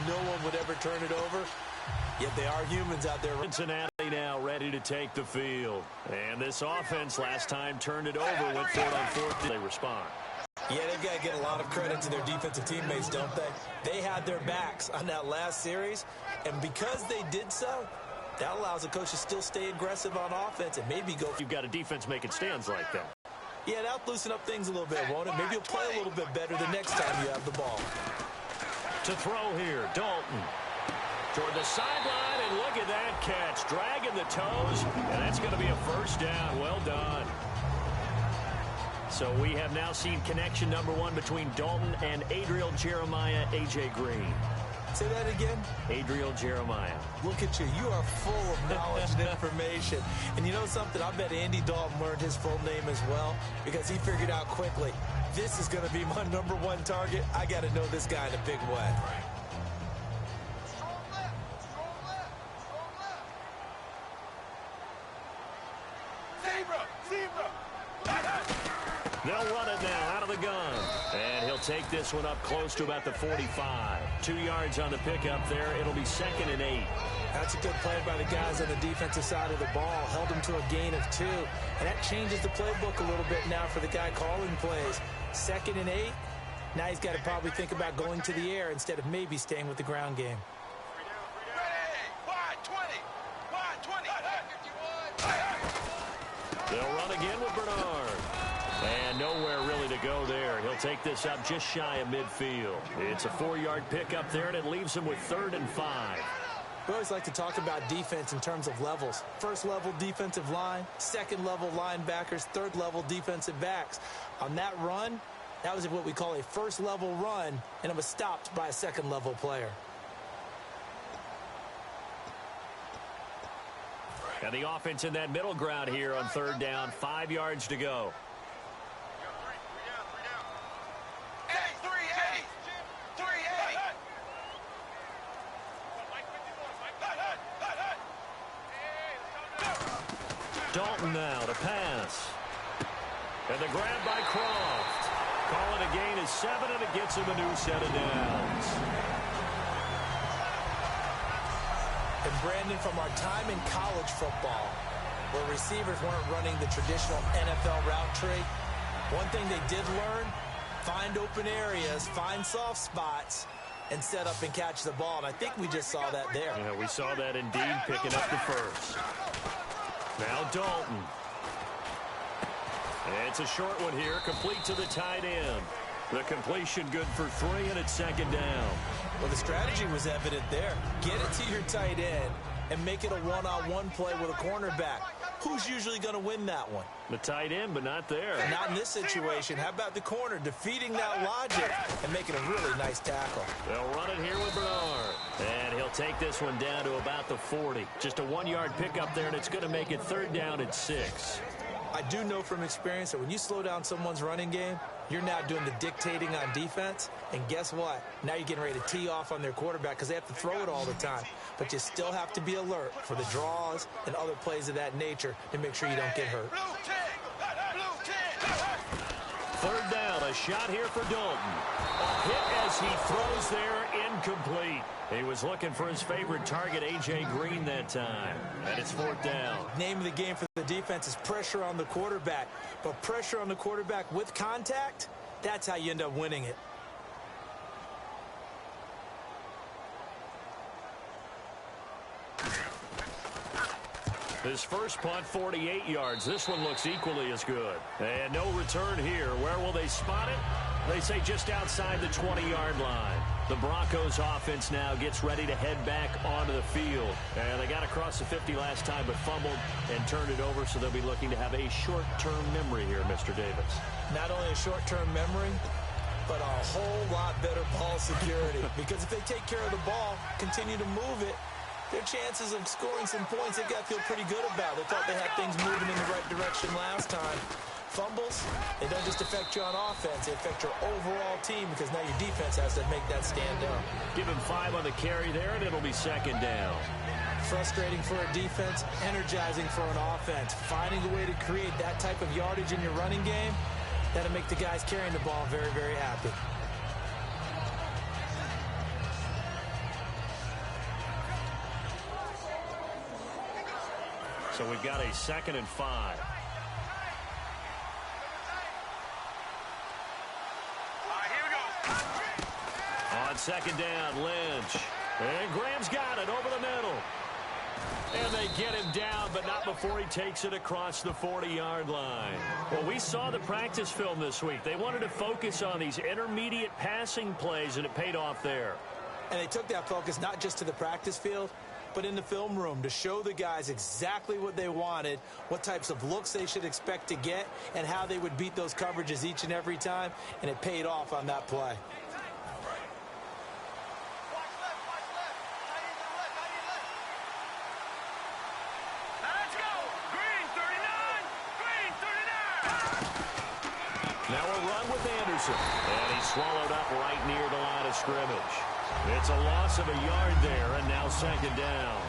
no one would ever turn it over. Yet they are humans out there. Cincinnati now ready to take the field. And this offense last time turned it over, went for it on fourth. They respond. Yeah, they've got to get a lot of credit to their defensive teammates, don't they? They had their backs on that last series, and because they did so, that allows the coach to still stay aggressive on offense and maybe go. You've got a defense making stands like that. Yeah, that'll loosen up things a little bit, won't it? Maybe you'll play a little bit better the next time you have the ball. To throw here, Dalton. Toward the sideline, and look at that catch. Dragging the toes, and that's going to be a first down. Well done. So we have now seen connection number one between Dalton and Adriel Jeremiah, A.J. Green. Say that again? Adriel Jeremiah. Look at you. You are full of knowledge and information. And you know something? I bet Andy Dalton learned his full name as well because he figured out quickly, this is going to be my number one target. I got to know this guy in a big way. They'll run it now out of the gun. And he'll take this one up close to about the 45. 2 yards on the pickup there. It'll be 2nd and 8. That's a good play by the guys on the defensive side of the ball. Held him to a gain of 2. And that changes the playbook a little bit now for the guy calling plays. 2nd and 8. Now he's got to probably think about going to the air instead of maybe staying with the ground game. They'll run again with Bernard. And nowhere really to go there. He'll take this up just shy of midfield. It's a 4-yard pickup there, and it leaves him with 3rd and 5. We always like to talk about defense in terms of levels. First level defensive line, second level linebackers, third level defensive backs. On that run, that was what we call a first level run, and it was stopped by a second level player. And the offense in that middle ground here on 3rd down, 5 yards to go. Dalton now to pass. And the grab by Croft. Call it a gain of 7, and it gets him a new set of downs. And Brandon, from our time in college football, where receivers weren't running the traditional NFL route tree, one thing they did learn, find open areas, find soft spots, and set up and catch the ball. And I think we just saw that there. Yeah, we saw that indeed, picking up the first. Now Dalton. And it's a short one here, complete to the tight end. The completion good for 3, and it's 2nd down. Well, the strategy was evident there. Get it to your tight end and make it a one-on-one play with a cornerback. Who's usually going to win that one? The tight end, but not there. Not in this situation. How about the corner defeating that logic and making a really nice tackle? They'll run it here with Bernard. And he'll take this one down to about the 40. Just a 1-yard pickup there, and it's going to make it 3rd down at 6. I do know from experience that when you slow down someone's running game, you're now doing the dictating on defense. And guess what? Now you're getting ready to tee off on their quarterback because they have to throw it all the time. But you still have to be alert for the draws and other plays of that nature to make sure you don't get hurt. 3rd down, a shot here for Dalton. A hit as he throws there, incomplete. He was looking for his favorite target, A.J. Green, that time. And it's 4th down. Name of the game for the defense is pressure on the quarterback. But pressure on the quarterback with contact, that's how you end up winning it. His first punt, 48 yards. This one looks equally as good. And no return here. Where will they spot it? They say just outside the 20-yard line. The Broncos offense now gets ready to head back onto the field. And they got across the 50 last time but fumbled and turned it over, so they'll be looking to have a short-term memory here, Mr. Davis. Not only a short-term memory, but a whole lot better ball security. Because if they take care of the ball, continue to move it, their chances of scoring some points, they've got to feel pretty good about. They thought they had things moving in the right direction last time. Fumbles, they don't just affect you on offense, they affect your overall team because now your defense has to make that stand up. Give him 5 on the carry there, and it'll be 2nd down. Frustrating for a defense, energizing for an offense. Finding a way to create that type of yardage in your running game, that'll make the guys carrying the ball very, very happy. So we've got a 2nd and 5. On 2nd down, Lynch. And Graham's got it over the middle. And they get him down, but not before he takes it across the 40-yard line. Well, we saw the practice film this week. They wanted to focus on these intermediate passing plays, and it paid off there. And they took that focus not just to the practice field, but in the film room to show the guys exactly what they wanted, what types of looks they should expect to get, and how they would beat those coverages each and every time, and it paid off on that play. Now a run with Anderson. And he's swallowed up right near the line of scrimmage. It's a loss of a yard there, and now 2nd down.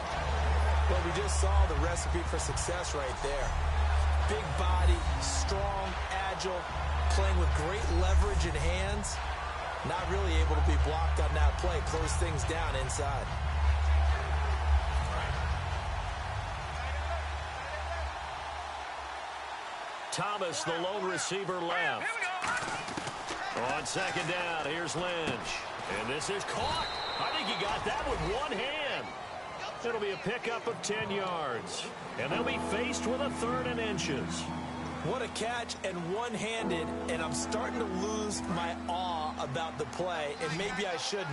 Well, we just saw the recipe for success right there. Big body, strong, agile, playing with great leverage in hands. Not really able to be blocked on that play. Close things down inside. Thomas, the lone receiver, left. On 2nd down, here's Lynch. And this is caught. I think he got that with one hand. It'll be a pickup of 10 yards. And they'll be faced with a 3rd and inches. What a catch, and one-handed, and I'm starting to lose my awe about the play, and maybe I shouldn't.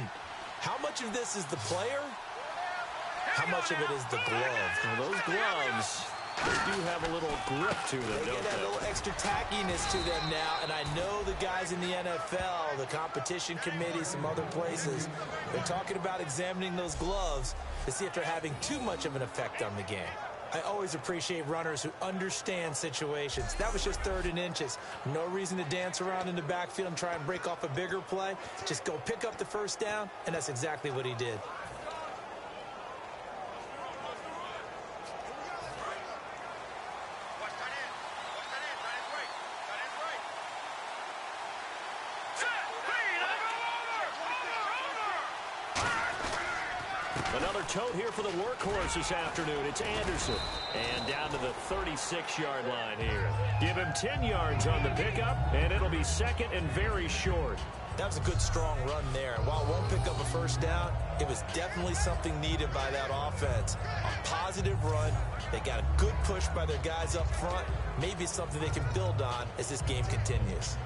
How much of this is the player? How much of it is the glove? Well, those gloves, they do have a little grip to them, they don't get that they? little extra tackiness to them now, and I know the guys in the NFL, the competition committee, some other places, they're talking about examining those gloves to see if they're having too much of an effect on the game. I always appreciate runners who understand situations. That was just 3rd and inches. No reason to dance around in the backfield and try and break off a bigger play. Just go pick up the 1st down, and that's exactly what he did. Another tote here for the workhorse this afternoon. It's Anderson. And down to the 36-yard line here. Give him 10 yards on the pickup, and it'll be 2nd and very short. That was a good, strong run there. While it won't pick up a 1st down, it was definitely something needed by that offense. A positive run. They got a good push by their guys up front. Maybe something they can build on as this game continues.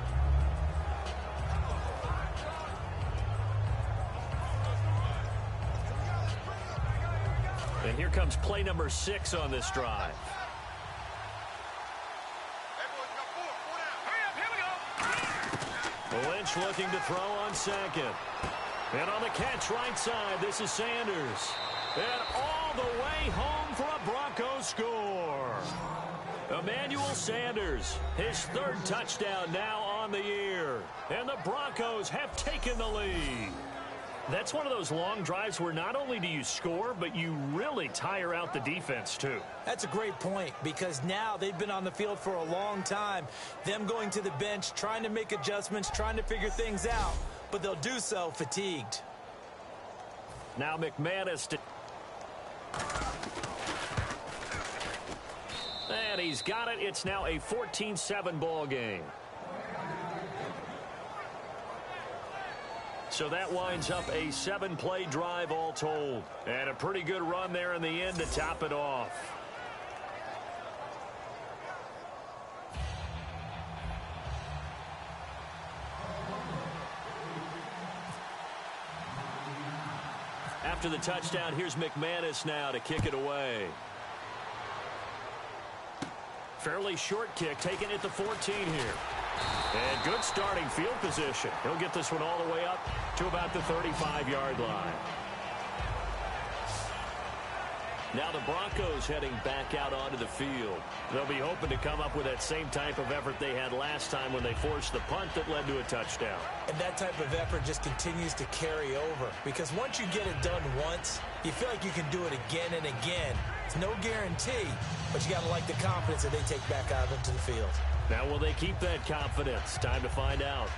And here comes play number 6 on this drive. Lynch looking to throw on 2nd. And on the catch right side, this is Sanders. And all the way home for a Broncos score. Emmanuel Sanders, his 3rd touchdown now on the year. And the Broncos have taken the lead. That's one of those long drives where not only do you score, but you really tire out the defense, too. That's a great point, because now they've been on the field for a long time. Them going to the bench, trying to make adjustments, trying to figure things out. But they'll do so fatigued. Now McManus. And he's got it. It's now a 14-7 ball game. So that winds up a 7-play drive all told. And a pretty good run there in the end to top it off. After the touchdown, here's McManus now to kick it away. Fairly short kick, taken at the 14 here. And good starting field position. He'll get this one all the way up to about the 35-yard line. Now the Broncos heading back out onto the field. They'll be hoping to come up with that same type of effort they had last time when they forced the punt that led to a touchdown. And that type of effort just continues to carry over, because once you get it done once, you feel like you can do it again and again. It's no guarantee, but you got to like the confidence that they take back out into the field. Now, will they keep that confidence? Time to find out.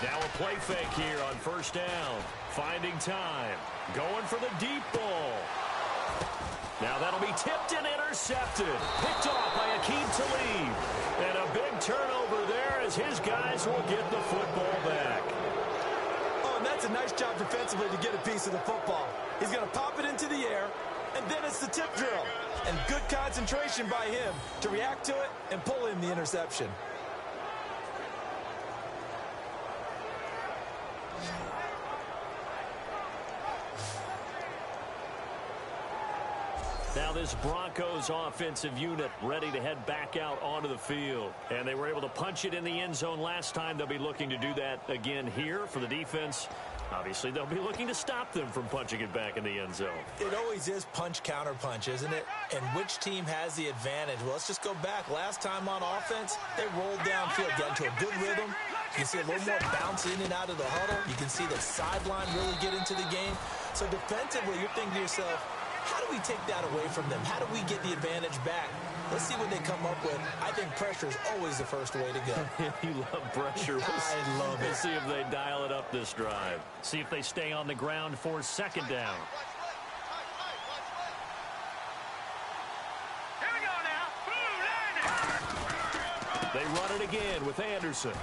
Now a play fake here on first down. Finding time. Going for the deep ball. Now that'll be tipped and intercepted. Picked off by Akeem Talib. And a big turnover there as his guys will get the football back. Oh, and that's a nice job defensively to get a piece of the football. He's going to pop it into the air, and then it's the tip drill. And good concentration by him to react to it and pull in the interception. Now this Broncos offensive unit ready to head back out onto the field. And they were able to punch it in the end zone last time. They'll be looking to do that again here for the defense. Obviously, they'll be looking to stop them from punching it back in the end zone. It always is punch, counter punch, isn't it? And which team has the advantage? Well, let's just go back. Last time on offense, they rolled downfield, got into a good rhythm. You can see a little more bounce in and out of the huddle. You can see the sideline really get into the game. So defensively, you're thinking to yourself, how do we take that away from them? How do we get the advantage back? Let's see what they come up with. I think pressure is always the first way to go. You love pressure. I love it. We'll see if they dial it up this drive. See if they stay on the ground for second down. Here we go now. They run it again with Anderson.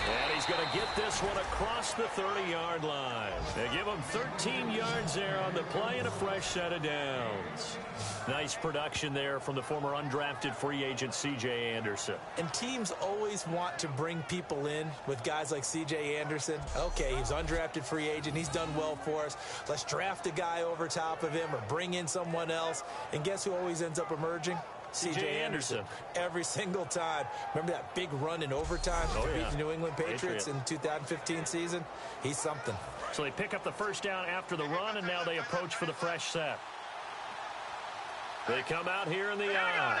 And he's going to get this one across the 30-yard line. They give him 13 yards there on the play and a fresh set of downs. Nice production there from the former undrafted free agent C.J. Anderson. And teams always want to bring people in with guys like C.J. Anderson. Okay, he's undrafted free agent. He's done well for us. Let's draft a guy over top of him or bring in someone else. And guess who always ends up emerging? C.J. Anderson. Every single time. Remember that big run in overtime to beat the New England Patriots in 2015 season? He's something. So they pick up the first down after the run, and now they approach for the fresh set. They come out here in the eye.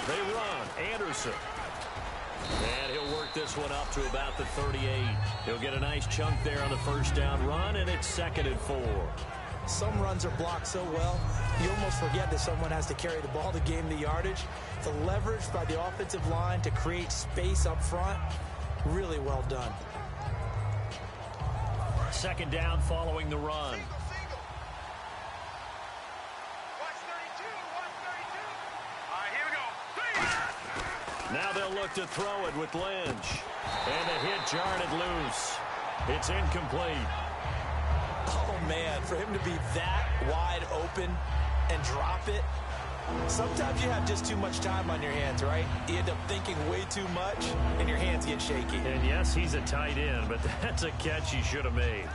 They run. Anderson. And he'll work this one up to about the 38. He'll get a nice chunk there on the first down run, and it's 2nd and 4. Some runs are blocked so well, you almost forget that someone has to carry the ball to gain the yardage. The leverage by the offensive line to create space up front, really well done. Second down following the run. Now they'll look to throw it with Lynch. And the hit jarred it loose. It's incomplete. Oh, man, for him to be that wide open and drop it, sometimes you have just too much time on your hands, right? You end up thinking way too much, and your hands get shaky. And yes, he's a tight end, but that's a catch he should have made.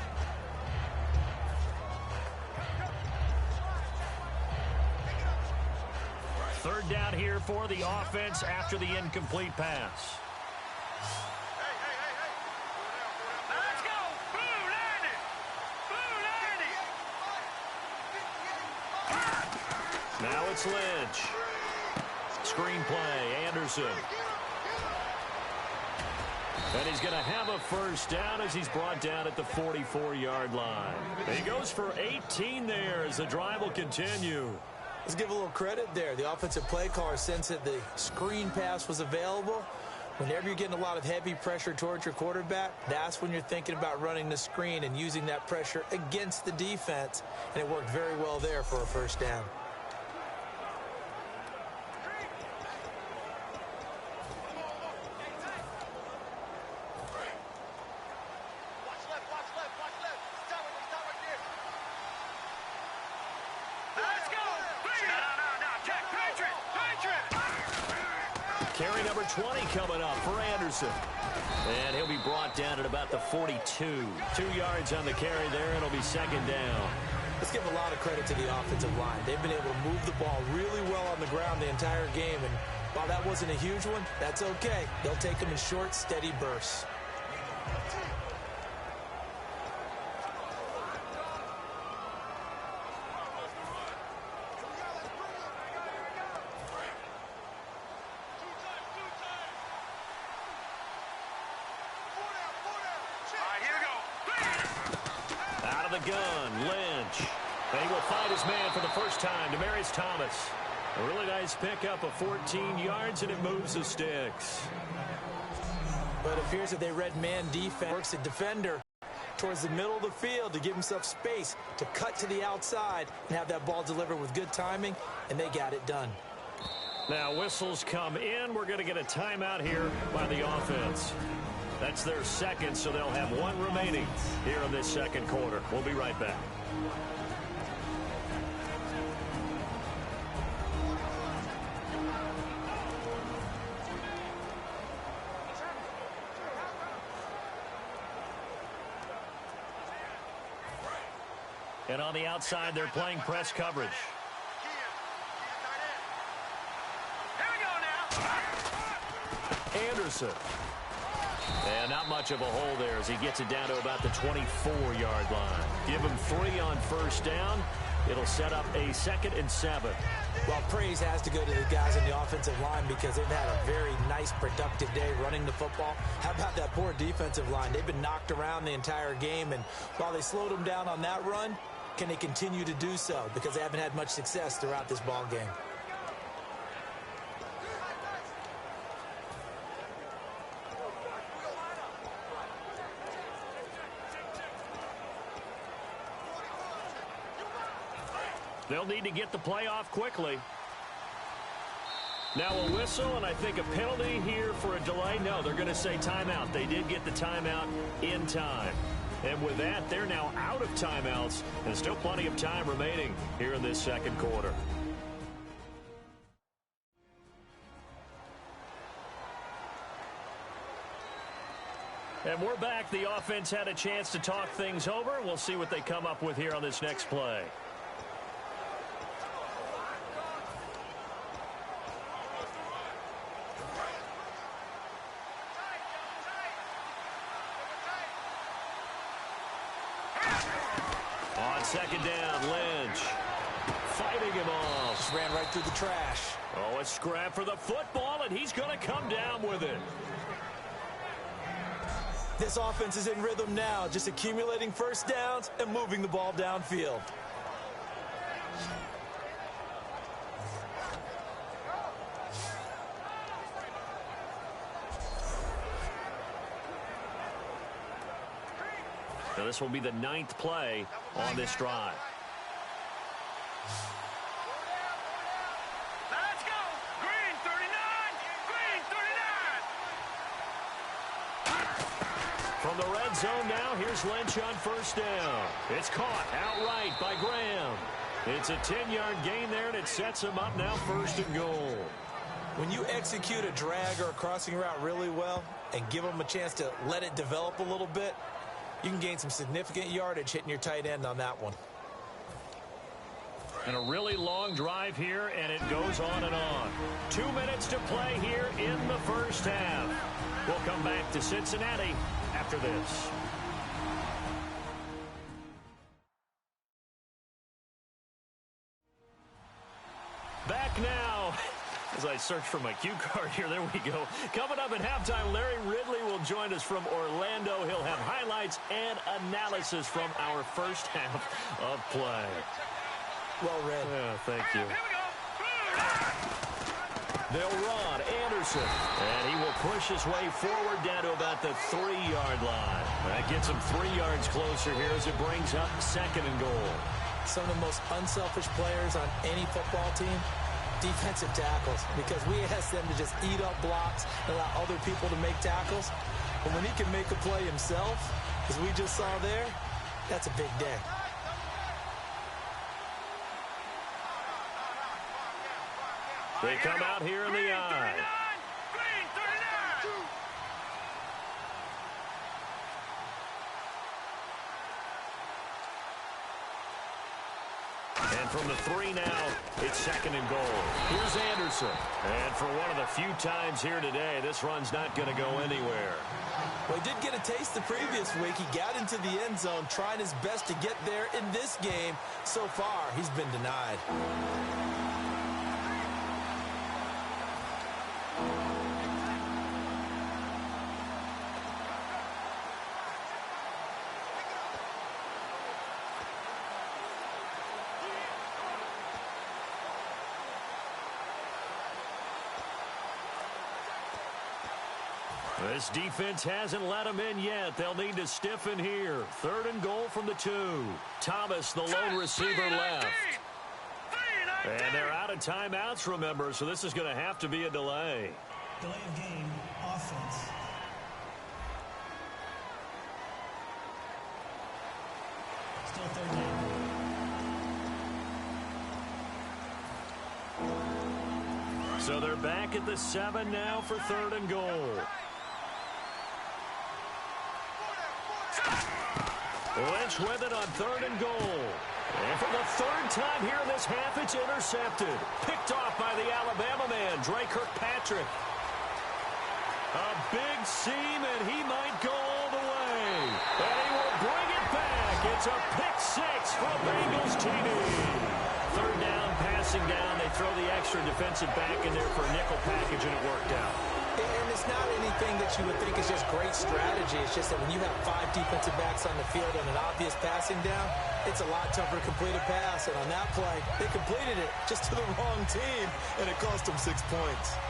Third down here for the offense after the incomplete pass. Let's go. Boom, Andy. Boom, Andy. Now it's Lynch. Screen play, Anderson. And he's going to have a first down as he's brought down at the 44-yard line. He goes for 18 there as the drive will continue. Let's give a little credit there. The offensive play caller sensed that the screen pass was available. Whenever you're getting a lot of heavy pressure towards your quarterback, that's when you're thinking about running the screen and using that pressure against the defense. And it worked very well there for a first down. Carry number 20 coming up for Anderson. And he'll be brought down at about the 42. 2 yards on the carry there, and it'll be second down. Let's give a lot of credit to the offensive line. They've been able to move the ball really well on the ground the entire game. And while that wasn't a huge one, that's okay. They'll take them in short, steady bursts. Gun, Lynch. And he will find his man for the first time, Demaryius Thomas. A really nice pickup of 14 yards, and it moves the sticks. But it appears that they read man defense. Works a defender towards the middle of the field to give himself space to cut to the outside and have that ball delivered with good timing, and they got it done. Now whistles come in. We're going to get a timeout here by the offense. That's their second, so they'll have one remaining here in this second quarter. We'll be right back. And on the outside, they're playing press coverage. Here we go now. Anderson. And not much of a hole there as he gets it down to about the 24-yard line. Give him 3 on first down. It'll set up a 2nd and 7. Well, praise has to go to the guys on the offensive line because they've had a very nice, productive day running the football. How about that poor defensive line? They've been knocked around the entire game, and while they slowed them down on that run, can they continue to do so? Because they haven't had much success throughout this ball game. They'll need to get the play off quickly. Now a whistle, and I think a penalty here for a delay. No, they're going to say timeout. They did get the timeout in time. And with that, they're now out of timeouts, and still plenty of time remaining here in this second quarter. And we're back. The offense had a chance to talk things over. We'll see what they come up with here on this next play. On second down, Lynch fighting him off. Just ran right through the trash. Oh, a scrap for the football, and he's going to come down with it. This offense is in rhythm now, just accumulating first downs and moving the ball downfield. Now this will be the 9th play on this drive. Let's go. Green 39. Green 39. From the red zone now, here's Lynch on first down. It's caught outright by Graham. It's a 10-yard gain there, and it sets him up now 1st and goal. When you execute a drag or a crossing route really well and give them a chance to let it develop a little bit, you can gain some significant yardage hitting your tight end on that one. And a really long drive here, and it goes on and on. 2 minutes to play here in the first half. We'll come back to Cincinnati after this. Back now. As I search for my cue card here, there we go. Coming up at halftime, Larry Ridley will join us from Orlando. He'll have highlights and analysis from our first half of play. Well read. Yeah, thank you. Here we go. They'll run Anderson, and he will push his way forward down to about the 3-yard line. That gets him 3 yards closer here as it brings up 2nd and goal. Some of the most unselfish players on any football team, defensive tackles, because we ask them to just eat up blocks and allow other people to make tackles. But when he can make a play himself, as we just saw there, that's a big day. They come out here in the eye. Green 39. And from the 3 now, it's 2nd and goal. Here's Anderson. And for one of the few times here today, this run's not going to go anywhere. Well, he did get a taste the previous week. He got into the end zone, trying his best to get there in this game. So far, he's been denied. This defense hasn't let them in yet. They'll need to stiffen here. 3rd and goal from the 2. Thomas, the lone receiver, left. And they're out of timeouts, remember, so this is going to have to be a delay. Delay of game, offense. Still 3rd down. So they're back at the 7 now for 3rd and goal. Lynch with it on 3rd and goal. And for the 3rd time here in this half, it's intercepted. Picked off by the Alabama man, Dre Kirkpatrick. A big seam, and he might go all the way. And he will bring it back. It's a pick 6 for Bengals TD. 3rd down, passing down. They throw the extra defensive back in there for a nickel package, and it worked out. And it's not anything that you would think is just great strategy. It's just that when you have 5 defensive backs on the field and an obvious passing down, it's a lot tougher to complete a pass. And on that play, they completed it just to the wrong team, and it cost them 6 points.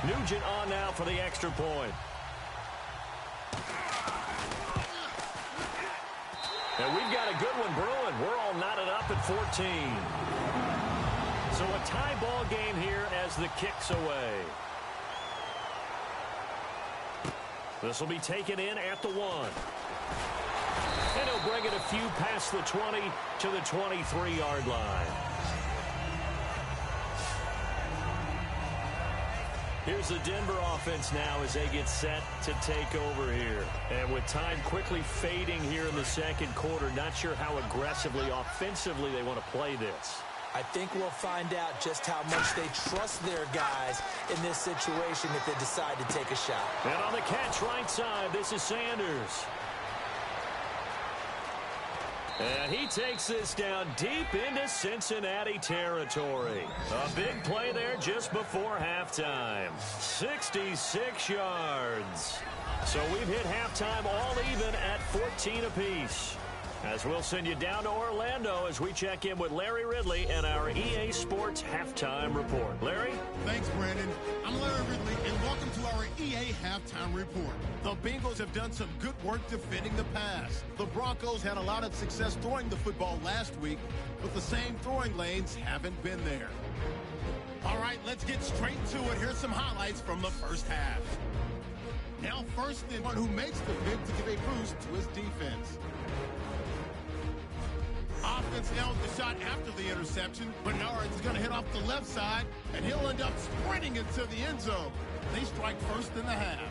Nugent on now for the extra point. And we've got a good one brewing. We're all knotted up at 14. So a tie ball game here as the kick's away. This will be taken in at the 1. And he'll bring it a few past the 20 to the 23-yard line. Here's the Denver offense now as they get set to take over here. And with time quickly fading here in the 2nd quarter, not sure how aggressively, offensively they want to play this. I think we'll find out just how much they trust their guys in this situation if they decide to take a shot. And on the catch right side, this is Sanders. And he takes this down deep into Cincinnati territory. A big play there just before halftime. 66 yards. So we've hit halftime all even at 14 apiece. As we'll send you down to Orlando as we check in with Larry Ridley and our EA Sports Halftime Report. Larry? Thanks, Brandon. I'm Larry Ridley, and welcome to our EA Halftime Report. The Bengals have done some good work defending the pass. The Broncos had a lot of success throwing the football last week, but the same throwing lanes haven't been there. All right, let's get straight to it. Here's some highlights from the first half. Now first and one who makes the pick to give a boost to his defense. Offense now with the shot after the interception. Bernard's going to hit off the left side, and he'll end up sprinting into the end zone. They strike first in the half.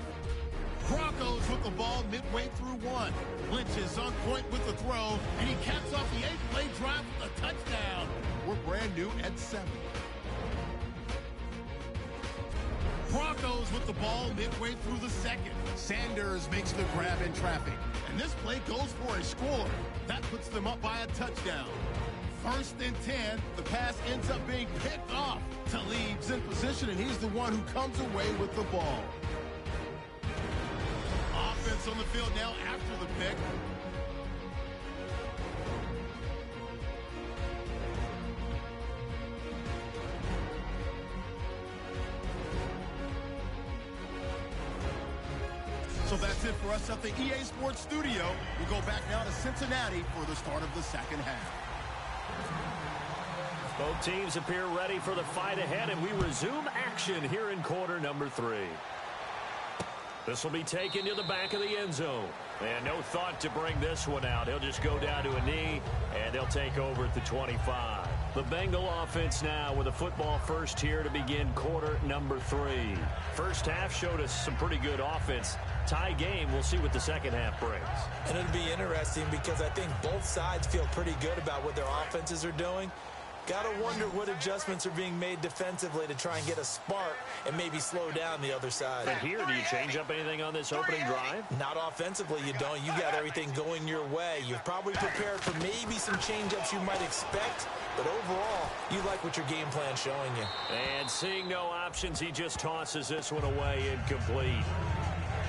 Broncos with the ball midway through 1. Lynch is on point with the throw, and he caps off the 8-play drive with a touchdown. We're brand new at 7. Broncos with the ball midway through the 2nd. Sanders makes the grab in traffic. And this play goes for a score. That puts them up by a touchdown. 1st and 10. The pass ends up being picked off. Talib's in position, and he's the one who comes away with the ball. Offense on the field now after the pick. So that's it for us at the EA Sports Studio. We go back now to Cincinnati for the start of the 2nd half. Both teams appear ready for the fight ahead, and we resume action here in quarter number 3. This will be taken to the back of the end zone. And no thought to bring this one out. He'll just go down to a knee, and they'll take over at the 25. The Bengal offense now with a football first here to begin quarter number 3. First half showed us some pretty good offense. Tie game, we'll see what the 2nd half brings. And it'll be interesting because I think both sides feel pretty good about what their offenses are doing. Got to wonder what adjustments are being made defensively to try and get a spark and maybe slow down the other side. But here, do you change up anything on this opening drive? Not offensively, you don't. You got everything going your way. You've probably prepared for maybe some change-ups you might expect, but overall, you like what your game plan's showing you. And seeing no options, he just tosses this one away incomplete.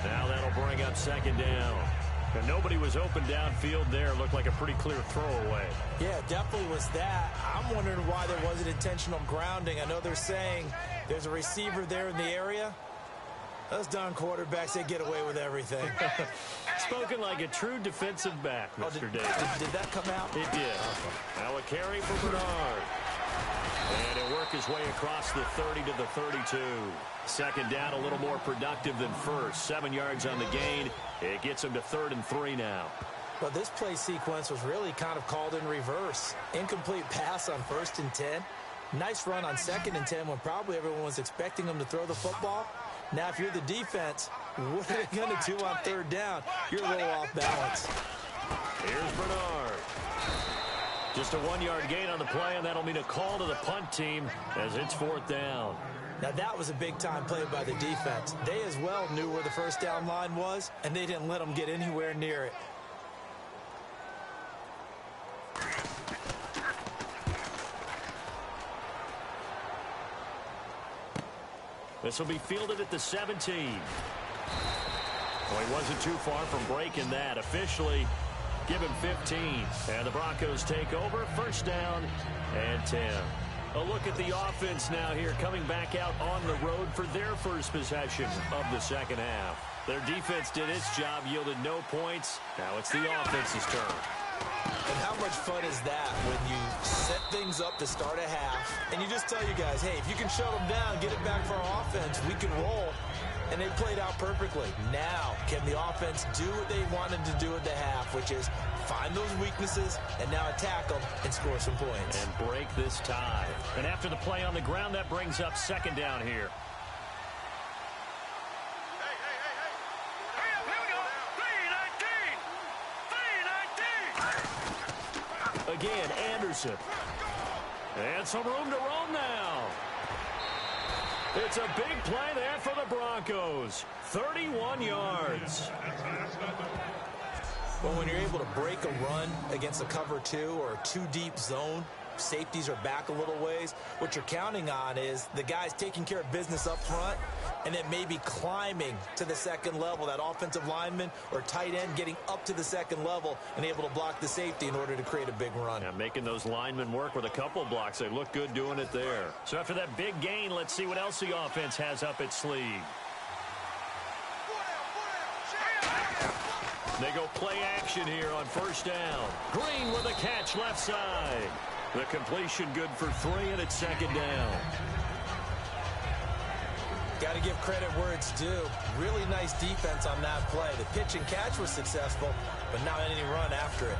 Now that'll bring up 2nd down. And nobody was open downfield there. Looked like a pretty clear throwaway. Yeah, definitely was that. I'm wondering why there wasn't intentional grounding. I know they're saying There's a receiver there in the area. Those darn quarterbacks, they get away with everything. Spoken like a true defensive back, Mr. Davis. Did that come out? It did. Now a carry for Bernard. And he'll work his way across the 30 to the 32. Second down, a little more productive than first. 7 yards on the gain. It gets him to 3rd and 3 now. Well, this play sequence was really kind of called in reverse. Incomplete pass on 1st and 10. Nice run on 2nd and 10 when probably everyone was expecting him to throw the football. Now, if you're the defense, what are they going to do on 3rd down? You're a little off balance. Here's Bernard. Just a 1-yard gain on the play, and that'll mean a call to the punt team as it's 4th down. Now, that was a big-time play by the defense. They as well knew where the first down line was, and they didn't let them get anywhere near it. This will be fielded at the 17. Well, he wasn't too far from breaking that. Officially, give him 15. And the Broncos take over. 1st down and 10. A look at the offense now here, coming back out on the road for their first possession of the second half. Their defense did its job, yielded no points. Now it's the offense's turn. And how much fun is that when you set things up to start a half and you just tell you guys, hey, if you can shut them down, get it back for our offense, we can roll. And they played out perfectly. Now, can the offense do what they wanted to do at the half, which is find those weaknesses and now attack them and score some points. And break this tie. And after the play on the ground, that brings up 2nd down here. Again, Anderson. And some room to roam now. It's a big play there for the Broncos. 31 yards. Well, when you're able to break a run against a cover 2 or a 2-deep zone, safeties are back a little ways. What you're counting on is the guys taking care of business up front and then maybe climbing to the 2nd level, that offensive lineman or tight end getting up to the 2nd level and able to block the safety in order to create a big run. Yeah, making those linemen work with a couple blocks. They look good doing it there. So after that big gain, let's see what else the offense has up its sleeve. They go play action here on 1st down. Green with a catch left side. The completion good for 3, and it's 2nd down. Got to give credit where it's due. Really nice defense on that play. The pitch and catch was successful, but not any run after it.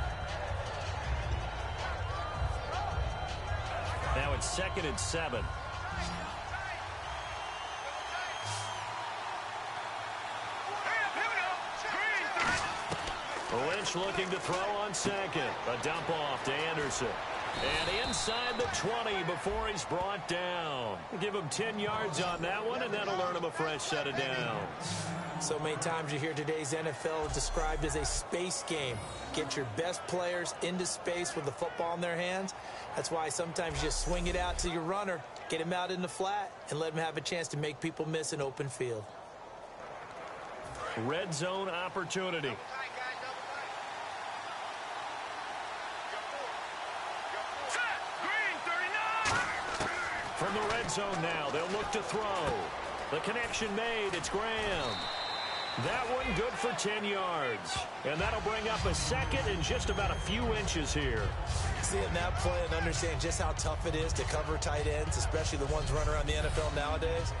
Now it's 2nd and 7. Lynch looking to throw on 2nd. A dump off to Anderson. And inside the 20 before he's brought down. Give him 10 yards on that one, and that'll earn him a fresh set of downs. So many times you hear today's NFL described as a space game. Get your best players into space with the football in their hands. That's why sometimes you just swing it out to your runner, get him out in the flat, and let him have a chance to make people miss an open field. Red zone opportunity. From the red zone now, they'll look to throw. The connection made. It's Graham. That one good for 10 yards. And that'll bring up a 2nd and just about a few inches here. Seeing that play and understanding just how tough it is to cover tight ends, especially the ones running around the NFL nowadays,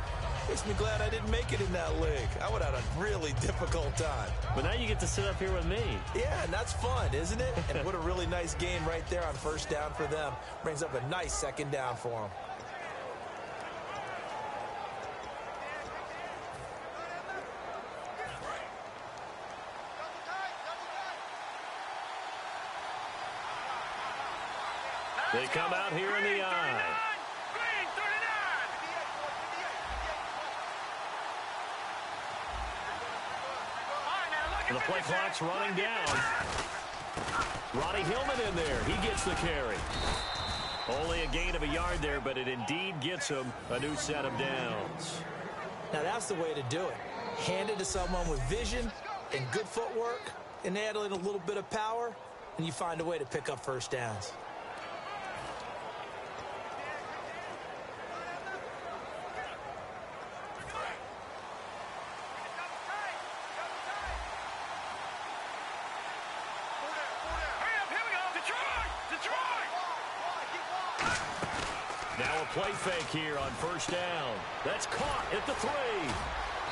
makes me glad I didn't make it in that league. I would have had a really difficult time. But now you get to sit up here with me. Yeah, and that's fun, isn't it? And what a really nice game right there on 1st down for them. Brings up a nice 2nd down for them. They come out here in the eye. Green 39. And the play clock's running down. Ronnie Hillman in there. He gets the carry. Only a gain of a yard there, but it indeed gets him a new set of downs. Now that's the way to do it. Hand it to someone with vision and good footwork, and add in a little bit of power, and you find a way to pick up 1st downs. play fake here on first down. That's caught at the 3.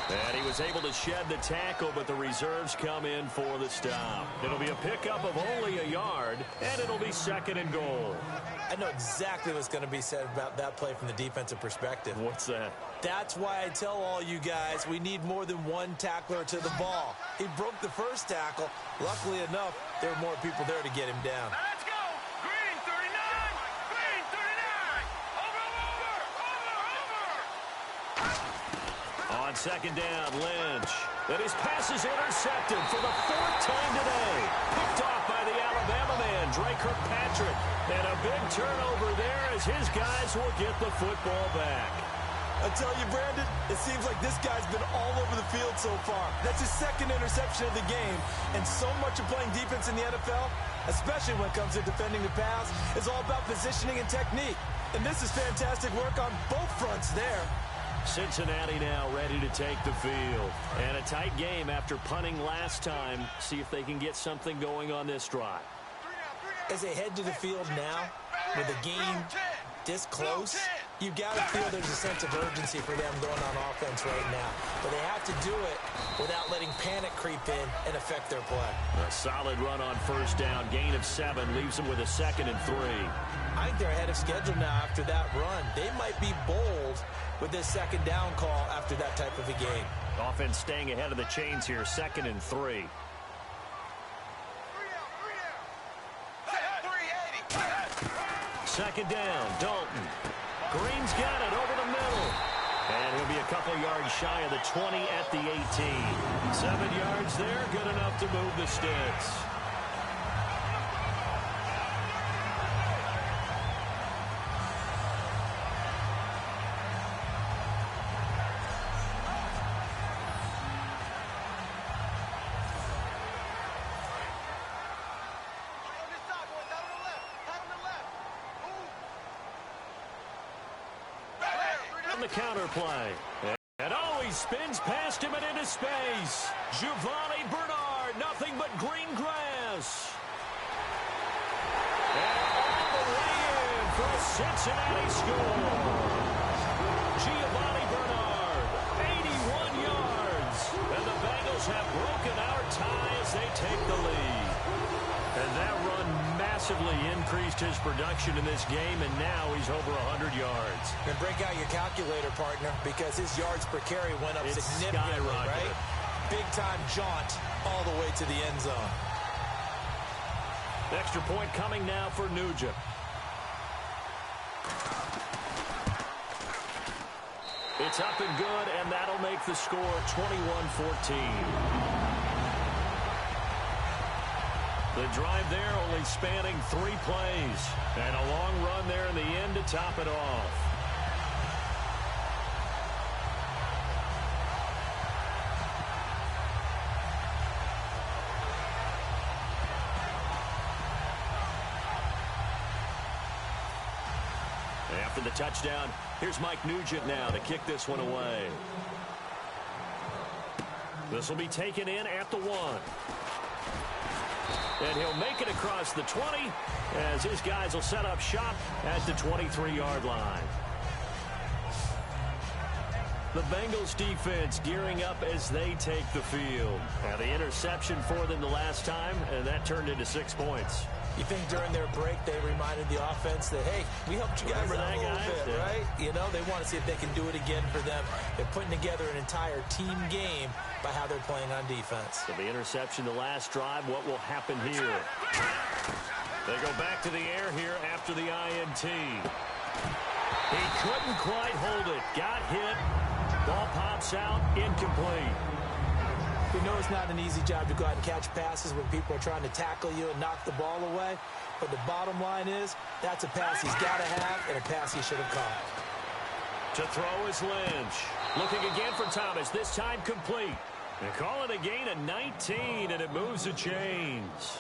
And he was able to shed the tackle, but the reserves come in for the stop. It'll be a pickup of only a yard, and it'll be 2nd and goal. I know exactly what's going to be said about that play from the defensive perspective. What's that? That's why I tell all you guys we need more than one tackler to the ball. He broke the first tackle. Luckily enough, there were more people there to get him down. Now let's go. Green 39. Green 39. Over. On 2nd down, Lynch. And his pass is intercepted for the 4th time today. Picked off by the Alabama man, Drake Kirkpatrick. And a big turnover there as his guys will get the football back. I tell you, Brandon, it seems like this guy's been all over the field so far. That's his 2nd interception of the game. And so much of playing defense in the NFL, especially when it comes to defending the pass, is all about positioning and technique. And this is fantastic work on both fronts there. Cincinnati now ready to take the field. And a tight game after punting last time. See if they can get something going on this drive. As they head to the field now, with the game this close, you've got to feel there's a sense of urgency for them going on offense right now. But they have to do it without letting panic creep in and affect their play. A solid run on first down. Gain of 7 leaves them with a 2nd and 3. I think they're ahead of schedule now after that run. They might be bold with this 2nd down call after that type of a game. Offense staying ahead of the chains here, 2nd and 3. Second down, Dalton. Green's got it over the middle. And he'll be a couple yards shy of the 20 at the 18. 7 yards there, good enough to move the sticks. The counter play. And oh, he spins past him and into space. Giovanni Bernard, nothing but green grass. And all the way in for a Cincinnati score. Giovanni Bernard, 81 yards. And the Bengals have broken our tie as they take the lead. And that run massively increased his production in this game, and now he's over 100 yards. And break out your calculator, partner, because his yards per carry went up significantly, right? Big-time jaunt all the way to the end zone. Extra point coming now for Nugent. It's up and good, and that'll make the score 21-14. The drive there only spanning 3 plays. And a long run there in the end to top it off. After the touchdown, here's Mike Nugent now to kick this one away. This will be taken in at the 1. And he'll make it across the 20 as his guys will set up shop at the 23-yard line. The Bengals defense gearing up as they take the field. Now the interception for them the last time, and that turned into 6 points. You think during their break they reminded the offense that, hey, we helped you guys out a little bit, right? You know, they want to see if they can do it again for them. They're putting together an entire team game by how they're playing on defense. So the interception the last drive, what will happen here? They go back to the air here after the INT. He couldn't quite hold it. Got hit. Ball pops out. Incomplete. We know it's not an easy job to go out and catch passes when people are trying to tackle you and knock the ball away. But the bottom line is, that's a pass he's got to have and a pass he should have caught. To throw is Lynch. Looking again for Thomas, this time complete. They call it a gain of 19, and it moves the chains.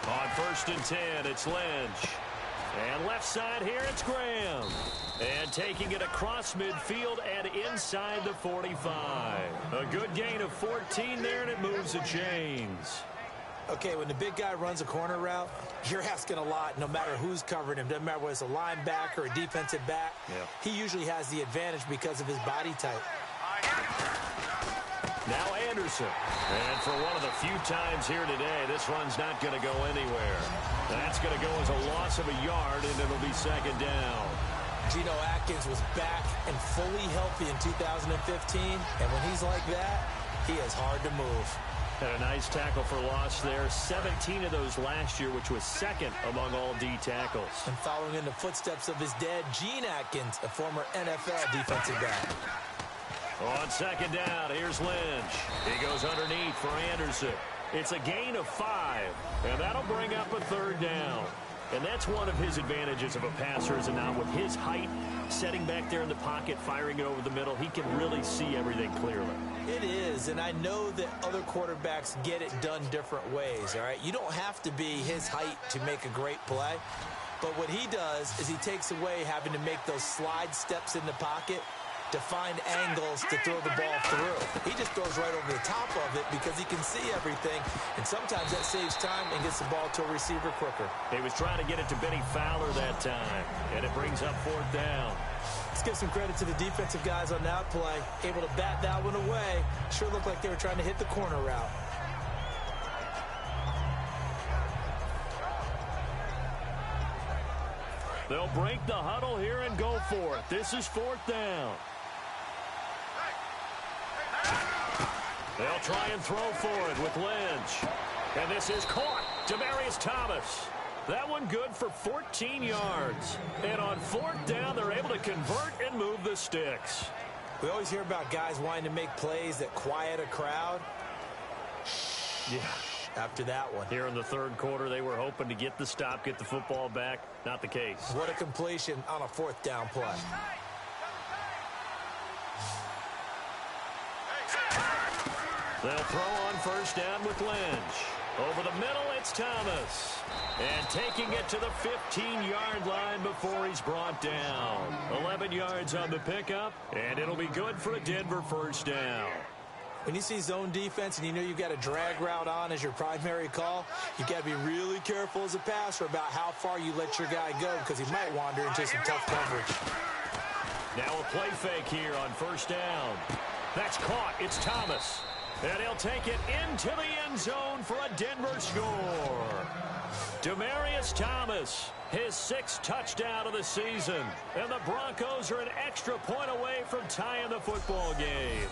On 1st and 10, it's Lynch. And left side here, it's Graham. And taking it across midfield and inside the 45. A good gain of 14 there, and it moves the chains. Okay, when the big guy runs a corner route, you're asking a lot no matter who's covering him. Doesn't matter whether it's a linebacker or a defensive back. Yeah. He usually has the advantage because of his body type. Now Anderson. And for one of the few times here today, this run's not going to go anywhere. That's going to go as a loss of a yard, and it'll be second down. Geno Atkins was back and fully healthy in 2015, and when he's like that, he is hard to move. Had a nice tackle for loss there. 17 of those last year, which was second among all D tackles. And following in the footsteps of his dad, Gene Atkins, a former NFL defensive back. On second down, here's Lynch. He goes underneath for Anderson. It's a gain of 5, and that'll bring up a third down. And that's one of his advantages of a passer, is now with his height, setting back there in the pocket, firing it over the middle, he can really see everything clearly. It is, and I know that other quarterbacks get it done different ways, all right? You don't have to be his height to make a great play, but what he does is he takes away having to make those slide steps in the pocket to find angles to throw the ball through. He just throws right over the top of it because he can see everything, and sometimes that saves time and gets the ball to a receiver quicker. He was trying to get it to Benny Fowler that time, and it brings up fourth down. Let's give some credit to the defensive guys on that play. Able to bat that one away. Sure looked like they were trying to hit the corner route. They'll break the huddle here and go for it. This is fourth down. They'll try and throw for it with Lynch. And this is caught. Demaryius Thomas. That one good for 14 yards. And on fourth down, they're able to convert and move the sticks. We always hear about guys wanting to make plays that quiet a crowd. Yeah. After that one. Here in the third quarter, they were hoping to get the stop, get the football back. Not the case. What a completion on a fourth down play. They'll throw on first down with Lynch. Over the middle, it's Thomas. And taking it to the 15-yard line before he's brought down. 11 yards on the pickup, and it'll be good for a Denver first down. When you see zone defense and you know you've got a drag route on as your primary call, you've got to be really careful as a passer about how far you let your guy go because he might wander into some tough coverage. Now a play fake here on first down. That's caught. It's Thomas. And he'll take it into the end zone for a Denver score. Demaryius Thomas, his 6th touchdown of the season. And the Broncos are an extra point away from tying the football game.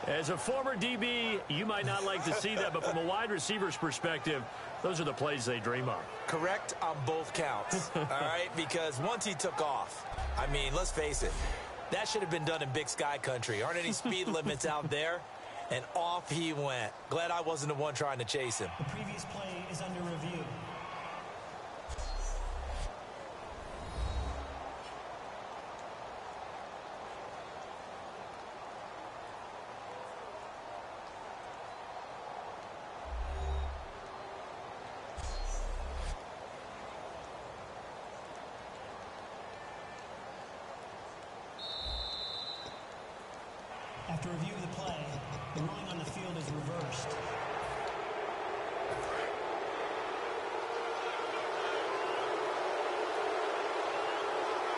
As a former DB, you might not like to see that, but from a wide receiver's perspective, those are the plays they dream of. Correct on both counts, all right? Because once he took off, I mean, let's face it, that should have been done in Big Sky country. Aren't any speed limits out there? And off he went. Glad I wasn't the one trying to chase him. The previous play is under review. After review of the play, the ruling on the field is reversed.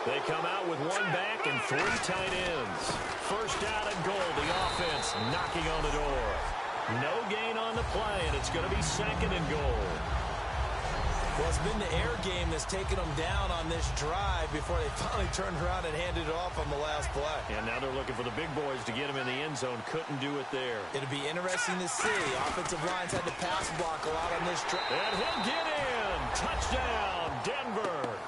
They come out with one back and 3 tight ends. First down and goal, the offense knocking on the door. No gain on the play, and it's going to be second and goal. Well, it's been the air game that's taken them down on this drive before they finally turned around and handed it off on the last play. And now they're looking for the big boys to get him in the end zone. Couldn't do it there. It'll be interesting to see. Offensive lines had to pass block a lot on this drive. And he'll get in. Touchdown, Denver.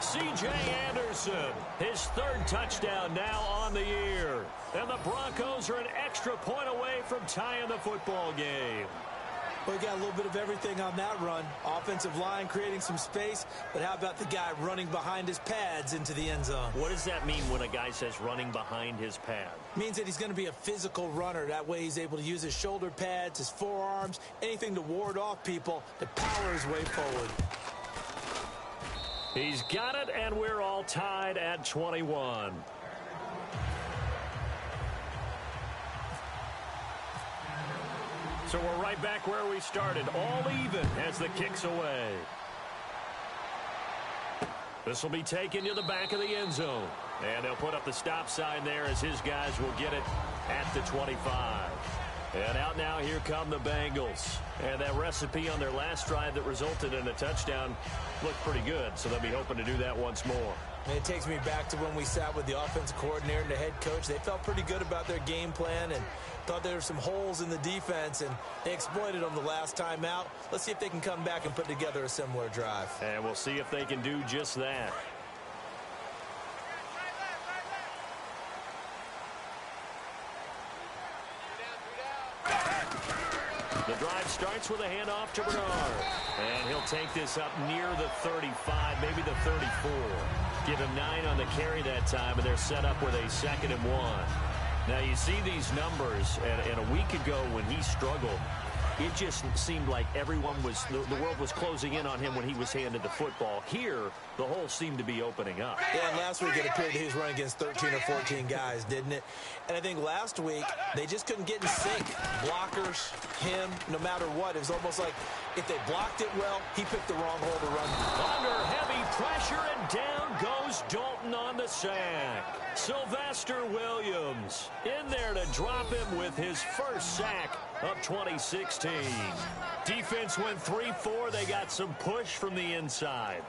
C.J. Anderson, his 3rd touchdown now on the year. And the Broncos are an extra point away from tying the football game. We got a little bit of everything on that run. Offensive line creating some space, but how about the guy running behind his pads into the end zone? What does that mean when a guy says running behind his pad? Means that he's going to be a physical runner. That way he's able to use his shoulder pads, his forearms, anything to ward off people to power his way forward. He's got it, and we're all tied at 21. So we're right back where we started, all even as the kick's away. This will be taken to the back of the end zone. And they'll put up the stop sign there as his guys will get it at the 25. And out now, here come the Bengals. And that recipe on their last drive that resulted in a touchdown looked pretty good. So they'll be hoping to do that once more. And it takes me back to when we sat with the offensive coordinator and the head coach. They felt pretty good about their game plan and thought there were some holes in the defense, and they exploited them the last time out. Let's see if they can come back and put together a similar drive. And we'll see if they can do just that. The drive starts with a handoff to Bernard. And he'll take this up near the 35, maybe the 34. Give him 9 on the carry that time, and they're set up with a 2nd and 1. Now, you see these numbers, and a week ago when he struggled, it just seemed like everyone was, the world was closing in on him when he was handed the football. Here, the hole seemed to be opening up. Yeah, and last week it appeared that he was running against 13 or 14 guys, didn't it? And I think last week, they just couldn't get in sync. Blockers, him, no matter what. It was almost like if they blocked it well, he picked the wrong hole to run. Under heavy pressure, and down goes Dalton on the sack. Sylvester Williams in there to drop him with his first sack of 2016. Defense went 3-4. They got some push from the inside.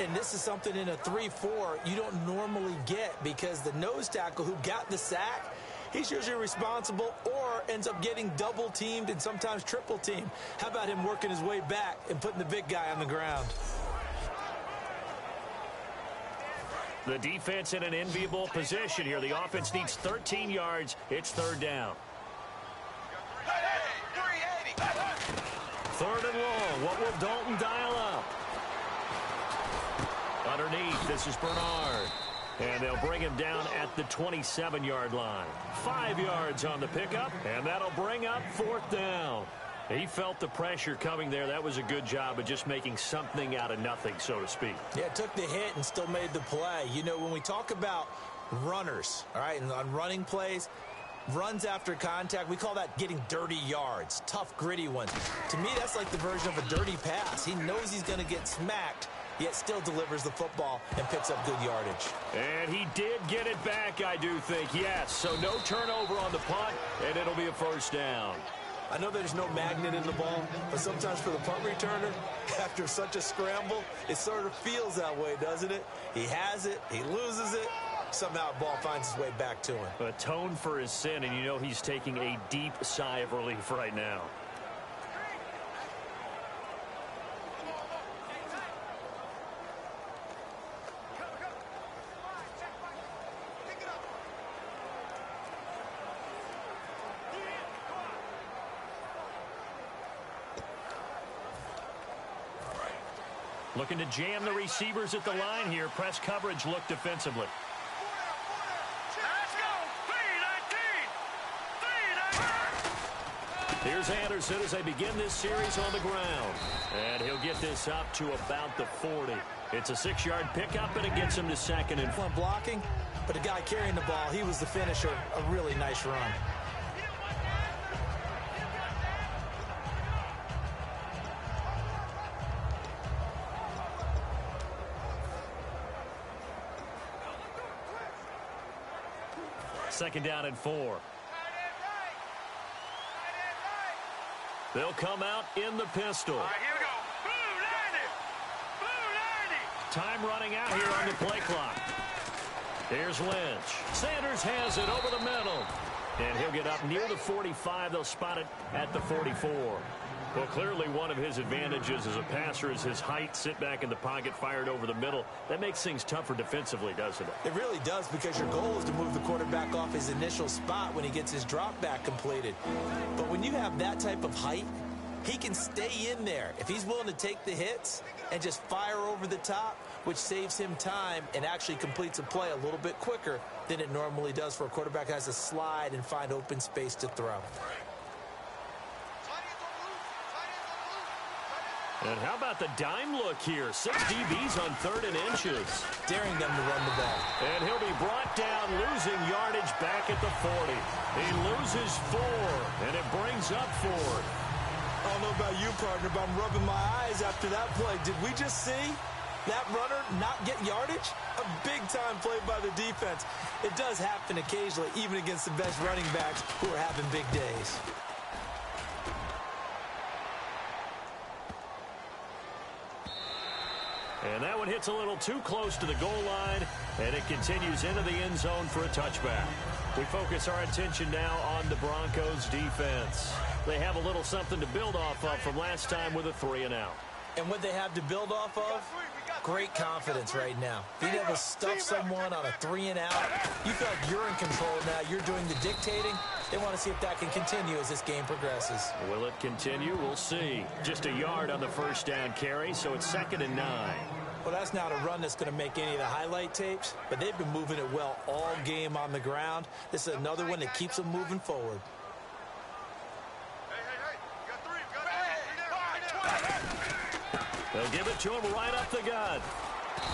And this is something in a 3-4 you don't normally get, because the nose tackle who got the sack, he's usually responsible or ends up getting double teamed and sometimes triple teamed. How about him working his way back and putting the big guy on the ground? The defense in an enviable position here. The offense needs 13 yards. It's 3rd down. 3rd and long. What will Dalton dial up? Underneath, this is Bernard. And they'll bring him down at the 27-yard line. 5 yards on the pickup, and that'll bring up 4th down. He felt the pressure coming there. That was a good job of just making something out of nothing, so to speak. Yeah, took the hit and still made the play. You know, when we talk about runners, all right, and on running plays, runs after contact, we call that getting dirty yards, tough, gritty ones. To me, that's like the version of a dirty pass. He knows he's going to get smacked, yet still delivers the football and picks up good yardage. And he did get it back, I do think, yes. So no turnover on the punt, and it'll be a 1st down. I know there's no magnet in the ball, but sometimes for the punt returner, after such a scramble, it sort of feels that way, doesn't it? He has it, he loses it, somehow the ball finds its way back to him. Atone for his sin, and you know he's taking a deep sigh of relief right now. Looking to jam the receivers at the line here. Press coverage look defensively. Let's go. 3-19. Here's Anderson as they begin this series on the ground. And he'll get this up to about the 40. It's a 6-yard pickup, and it gets him to 2nd and 4. Blocking, but the guy carrying the ball, he was the finisher. A really nice run. Second down and 4. They'll come out in the pistol. All right, here we go. Blue 90. Time running out here on the play clock. Here's Lynch. Sanders has it over the middle. And he'll get up near the 45. They'll spot it at the 44. Well, clearly one of his advantages as a passer is his height. Sit back in the pocket, fired over the middle. That makes things tougher defensively, doesn't it? It really does, because your goal is to move the quarterback off his initial spot when he gets his drop back completed. But when you have that type of height, he can stay in there if he's willing to take the hits and just fire over the top, which saves him time and actually completes a play a little bit quicker than it normally does for a quarterback who has to slide and find open space to throw. And how about the dime look here? 6 DBs on 3rd and inches. Daring them to run the ball. And he'll be brought down, losing yardage back at the 40. He loses 4, and it brings up 4. I don't know about you, partner, but I'm rubbing my eyes after that play. Did we just see that runner not get yardage? A big-time play by the defense. It does happen occasionally, even against the best running backs who are having big days. And that one hits a little too close to the goal line, and it continues into the end zone for a touchback. We focus our attention now on the Broncos defense. They have a little something to build off of from last time with a 3-and-out. And what they have to build off of? Great confidence right now. Being able to stuff someone on a 3-and-out, you feel like you're in control now. You're doing the dictating. They want to see if that can continue as this game progresses. Will it continue? We'll see. Just a yard on the first down carry, so it's 2nd and 9. Well, that's not a run that's going to make any of the highlight tapes, but they've been moving it well all game on the ground. This is another one that keeps them moving forward. They'll give it to him right up the gut.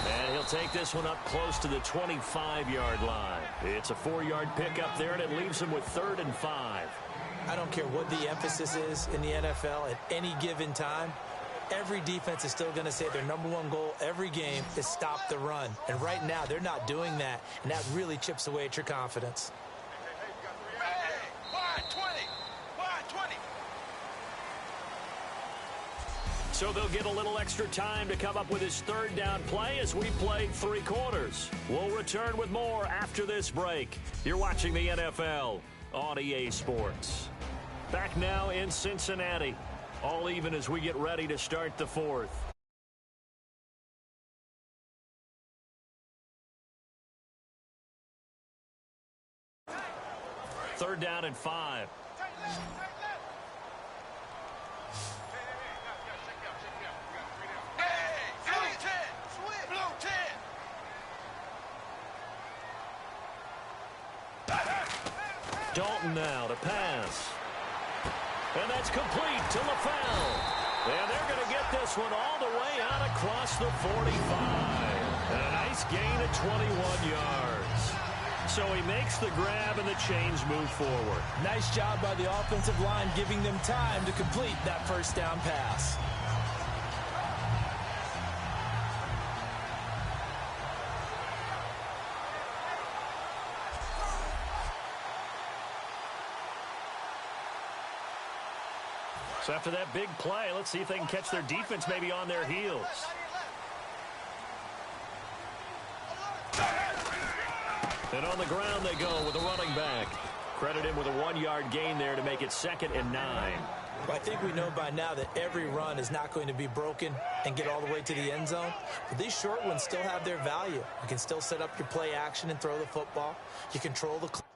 And he'll take this one up close to the 25-yard line. It's a 4-yard pickup there, and it leaves him with 3rd and 5. I don't care what the emphasis is in the NFL at any given time. Every defense is still going to say their #1 goal every game is stop the run. And right now, they're not doing that, and that really chips away at your confidence. So they'll get a little extra time to come up with his 3rd down play as we play 3 quarters. We'll return with more after this break. You're watching the NFL on EA Sports. Back now in Cincinnati. All even as we get ready to start the 4th. 3rd down and 5. Dalton now to pass. And that's complete to LaFell. And they're going to get this one all the way out across the 45. And a nice gain of 21 yards. So he makes the grab and the chains move forward. Nice job by the offensive line giving them time to complete that first down pass. So after that big play, let's see if they can catch their defense maybe on their heels. And on the ground they go with a running back. Credit him with a 1-yard gain there to make it 2nd and 9. Well, I think we know by now that every run is not going to be broken and get all the way to the end zone. But these short ones still have their value. You can still set up your play action and throw the football. You control the clock.